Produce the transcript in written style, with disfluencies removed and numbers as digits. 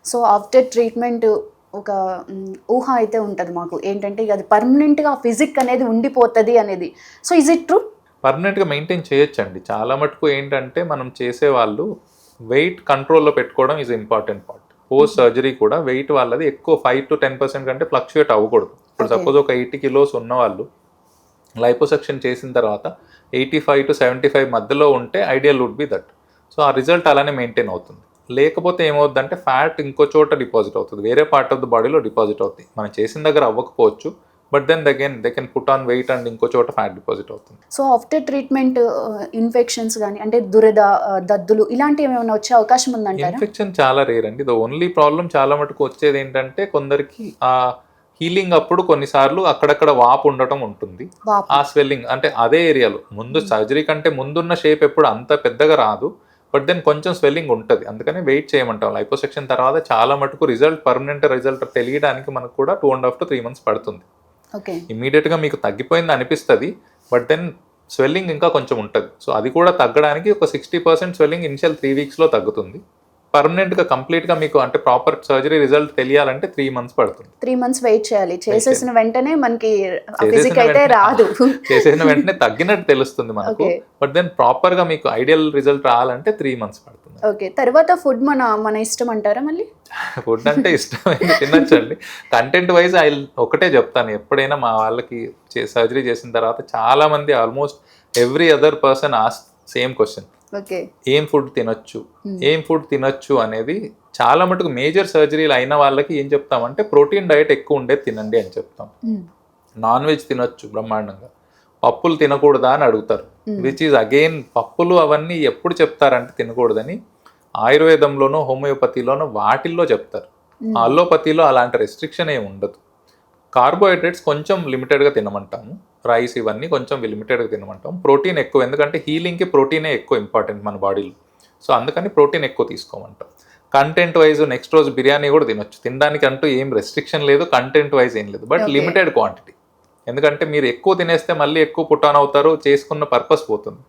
So after treatment ఒక ఊహ అయితే ఉంటది మాకు. ఏంటంటే ఇక అది పర్మనెంట్‌గా ఫిజిక్ అనేది ఉండిపోతది అనేది. So is it true? పర్మనెంట్‌గా మెయింటైన్ చేయొచ్చండి. చాలా మటుకు ఏంటంటే మనం చేసేవాళ్ళు వెయిట్ కంట్రోల్‌లో పెట్టుకోవడం is important part. Post surgery కూడా వెయిట్ వాళ్ళది ఎక్కువ 5-10% కంటే ఫ్లక్చుయేట్ అవ్వకూడదు. ఇప్పుడు ఓకే. సపోజ్ ఒక 80 కిలోస్ ఉన్నవాళ్ళు లైపోసక్షన్ చేసిన తర్వాత 85-75 మధ్యలో ఉంటే ideal would be that. So ఆ రిజల్ట్ అలానే మెయింటైన్ అవుతుంది. లేకపోతే ఏమవుద్దంటే ఫ్యాట్ ఇంకో చోట డిపాజిట్ అవుతుంది. వేరే పార్ట్ ఆఫ్ ద బాడీలో డిపాజిట్ అవుతుంది. మనం చేసిన దగ్గర అవ్వకపోవచ్చు. But then again they can put on weight and ఇంకో చోట ఫ్యాట్ డిపాజిట్ అవుతుంది. సో ఆఫ్టర్ ట్రీట్మెంట్ ఇన్ఫెక్షన్స్ గాని అంటే దురద, దద్దులు ఇలాంటివి ఏమైనా వచ్చే అవకాశం ఉందంటారా? ఇన్ఫెక్షన్ చాలా రేర్ అండి. ద ఓన్లీ ప్రాబ్లం చాలా మటుకు వచ్చేది ఏంటంటే కొందరికి ఆ హీలింగ్ అప్పుడు కొన్నిసార్లు అక్కడక్కడ వాపు ఉండటం ఉంటుంది. వాపు. ఆ స్వెల్లింగ్ అంటే అదే ఏరియాలో ముందు సర్జరీ కంటే ముందున్న షేప్ ఎప్పుడు అంత పెద్దగా రాదు. బట్ దెన్ కొంచెం స్వెల్లింగ్ ఉంటుంది. అందుకని వెయిట్ చేయమంటాం. లైపోసెక్షన్ తర్వాత చాలా మటుకు పర్మనెంట్ రిజల్ట్ తెలియడానికి మనకు కూడా 2.5 to 3 months పడుతుంది. ఓకే. ఇమ్మీడియట్‌గా మీకు తగ్గిపోయింది అనిపిస్తది. బట్ దెన్ స్వెల్లింగ్ ఇంకా కొంచెం ఉంటది. సో అది కూడా తగ్గడానికి ఒక 60% స్వెల్లింగ్ ఇనిషియల్ 3 weeksలో తగ్గుతుంది. పర్మనెంట్‌గా కంప్లీట్‌గా మీకు అంటే ప్రాపర్ సర్జరీ రిజల్ట్ తెలియాలంటే 3 months పడుతుంది. 3 months వెయిట్ చేయాలి. చేసేసిన వెంటనే మనకి చేసేసిన ఫిజిక్ అయితే వెంటనే రాదు. చేసేసిన వెంటనే తగ్గినట్టు తెలుస్తుంది మనకు. ఓకే. బట్ దెన్ ప్రాపర్‌గా మీకు ఐడియల్ రిజల్ట్ రావాలంటే 3 months పడుతుంది. ఓకే. తర్వాత ఫుడ్ మన ఇష్టం అంటారా మళ్ళీ? ఫుడ్ అంటే ఇష్టమైంది తినొచ్చండి. కంటెంట్ వైజ్ ఒకటే చెప్తాను. ఎప్పుడైనా మా వాళ్ళకి సర్జరీ చేసిన తర్వాత చాలా మంది almost every other person ask same question. Okay. ఏం ఫుడ్ తినొచ్చు? ఏం ఫుడ్ తినొచ్చు అనేది చాలా మటుకు మేజర్ సర్జరీలు అయిన వాళ్ళకి ఏం చెప్తామంటే ప్రోటీన్ డైట్ ఎక్కువ ఉండేది తినండి అని చెప్తాం. నాన్ వెజ్ తినొచ్చు బ్రహ్మాండంగా. పప్పులు తినకూడదా అని అడుగుతారు. విచ్ ఈజ్ అగైన్ పప్పులు అవన్నీ ఎప్పుడు చెప్తారంటే తినకూడదని ఆయుర్వేదంలోనో హోమియోపతిలోనో వాటిల్లో చెప్తారు. అల్లోపతిలో అలాంటి రెస్ట్రిక్షన్ ఏమి ఉండదు. కార్బోహైడ్రేట్స్ కొంచెం లిమిటెడ్గా తినమంటాము. రైస్ ఇవన్నీ కొంచెం లిమిటెడ్గా తినమంటాం. ప్రోటీన్ ఎక్కువ, ఎందుకంటే హీలింగ్కి ప్రోటీనే ఎక్కువ ఇంపార్టెంట్ మన బాడీలో. సో అందుకని ప్రోటీన్ ఎక్కువ తీసుకోమంటాం. కంటెంట్ వైజ్ నెక్స్ట్ రోజు బిర్యానీ కూడా తినొచ్చు. తినడానికి అంటూ ఏం రెస్ట్రిక్షన్ లేదు, కంటెంట్ వైజ్ ఏం లేదు. But limited quantity. ఎందుకంటే మీరు ఎక్కువ తినేస్తే మళ్ళీ ఎక్కువ పుట్ ఆన్ అవుతారు, చేసుకున్న పర్పస్ పోతుంది.